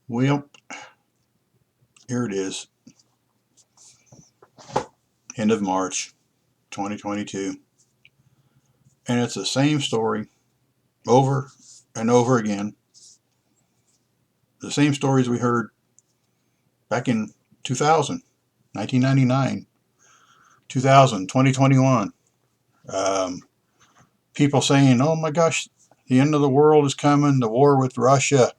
Well, here it is, end of March 2022. And it's the same story over and over again. The same stories we heard back in 2000, 1999, 2000, 2021. Um, People saying, oh my gosh, the end of the world is coming. The war with Russia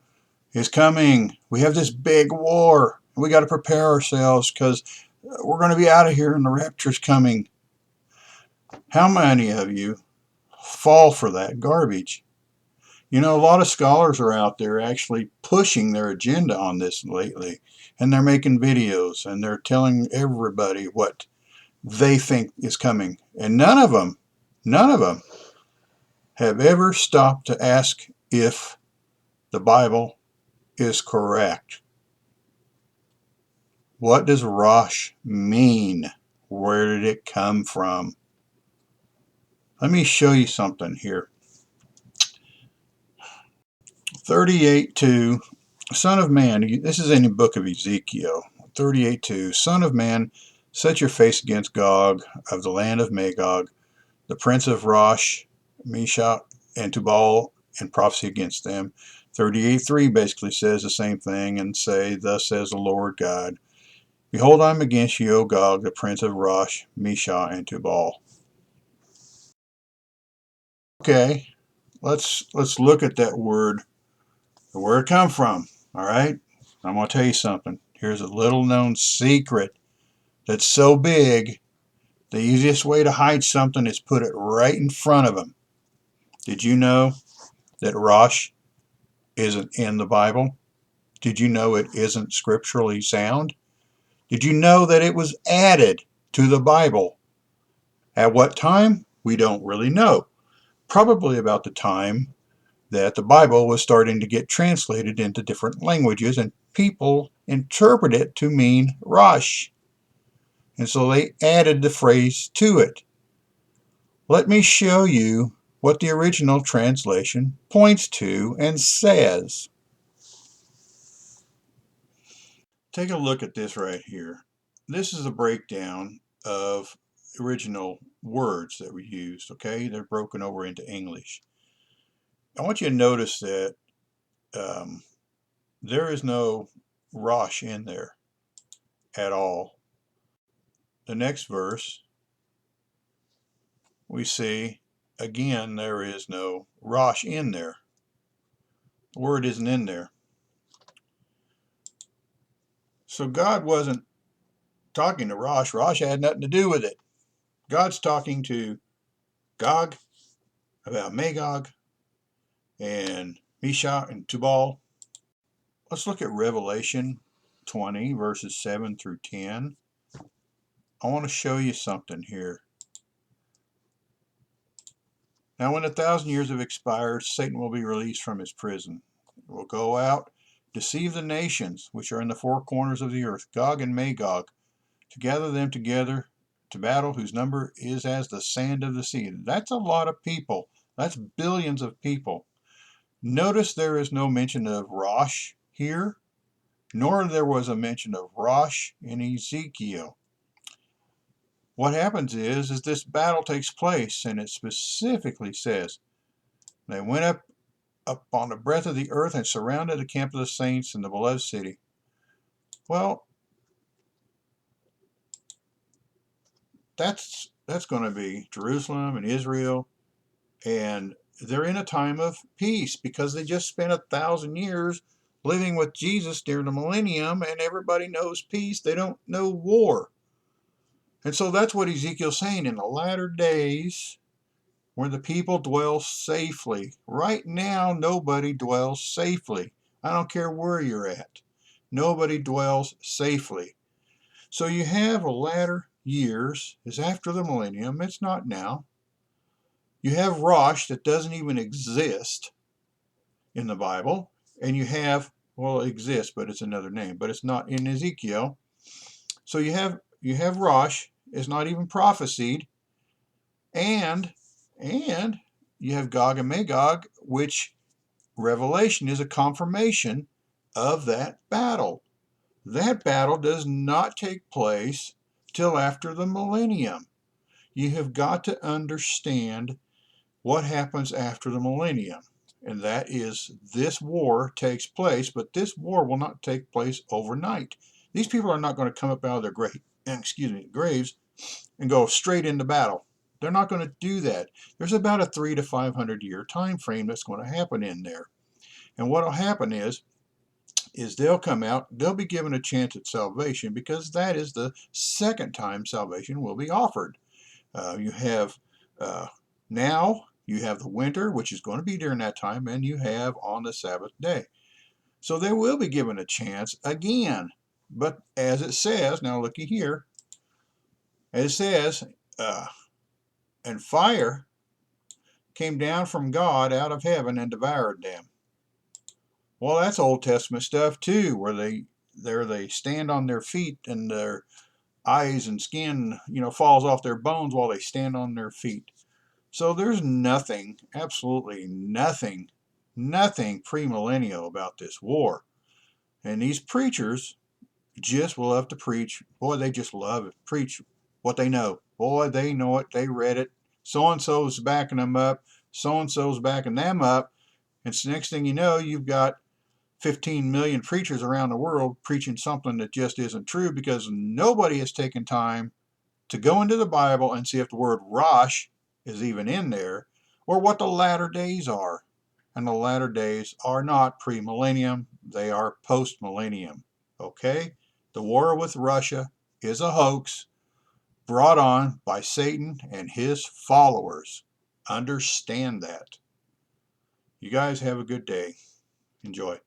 is coming. We have this big war. We got to prepare ourselves because we're going to be out of here and the rapture's coming. How many of you fall for that garbage? You know, a lot of scholars are out there actually pushing their agenda on this lately, and they're making videos and they're telling everybody what they think is coming. And none of them have ever stopped to ask if the Bible is correct. What does Rosh mean? Where did it come from? Let me show you something here. 38:2, Son of man, this is in the book of Ezekiel. 38:2, Son of man, set your face against Gog of the land of Magog, the prince of Rosh, Meshech, and Tubal, and prophesy against them. 38:3 basically says the same thing and say, thus says the Lord God, behold, I am against you, O Gog, the prince of Rosh, Meshech, and Tubal. Okay, let's look at that word, where it come from. All right, I'm going to tell you something. Here's a little known secret that's so big, the easiest way to hide something is put it right in front of them. Did you know that Rosh isn't in the Bible? Did you know it isn't scripturally sound? Did you know that it was added to the Bible? At what time? We don't really know. Probably about the time that the Bible was starting to get translated into different languages and people interpret it to mean Rosh. And so they added the phrase to it. Let me show you what the original translation points to and says. Take a look at this right here. This is a breakdown of original words that were used, okay? They're broken over into English. I want you to notice that there is no Rosh in there at all. The next verse, we see, again, there is no Rosh in there. The word isn't in there. So God wasn't talking to Rosh. Rosh had nothing to do with it. God's talking to Gog about Magog and Meshech and Tubal. Let's look at Revelation 20, verses 7 through 10. I want to show you something here. Now, when 1,000 years have expired, Satan will be released from his prison. He will go out, deceive the nations which are in the four corners of the earth, Gog and Magog, to gather them together to battle, whose number is as the sand of the sea. That's a lot of people. That's billions of people. Notice there is no mention of Rosh here, nor there was a mention of Rosh in Ezekiel. What happens is this battle takes place, and it specifically says, they went up on the breadth of the earth and surrounded the camp of the saints in the beloved city. Well, that's going to be Jerusalem and Israel, and they're in a time of peace because they just spent 1,000 years living with Jesus during the millennium, and everybody knows peace. They don't know war. And so that's what Ezekiel's saying, in the latter days where the people dwell safely. Right now, nobody dwells safely. I don't care where you're at. Nobody dwells safely. So you have a latter years is after the millennium. It's not now. You have Rosh that doesn't even exist in the Bible. And you have, well, it exists, but it's another name. But it's not in Ezekiel. So you have Rosh. It's not even prophesied. And you have Gog and Magog, which Revelation is a confirmation of that battle. That battle does not take place till after the millennium. You have got to understand what happens after the millennium. And that is, this war takes place, but this war will not take place overnight. These people are not going to come up out of their graves and go straight into battle. They're not going to do that. There's about a 300 to 500 year time frame that's going to happen in there. And what will happen is they'll come out, they'll be given a chance at salvation, because that is the second time salvation will be offered. You have now you have the winter, which is going to be during that time, and you have on the Sabbath day. So they will be given a chance again. But as it says, now looky here, it says, and fire came down from God out of heaven and devoured them. Well, that's Old Testament stuff too, where they stand on their feet and their eyes and skin, falls off their bones while they stand on their feet. So there's nothing, absolutely nothing premillennial about this war. And these preachers just will love to preach. Boy, they just love it. Preach what they know. Boy, they know it. They read it. So-and-so's backing them up. So-and-so's backing them up. And so next thing you know, you've got 15 million preachers around the world preaching something that just isn't true, because nobody has taken time to go into the Bible and see if the word Rosh is even in there, or what the latter days are. And the latter days are not pre-millennium, they are post-millennium. Okay? The war with Russia is a hoax brought on by Satan and his followers. Understand that. You guys have a good day. Enjoy.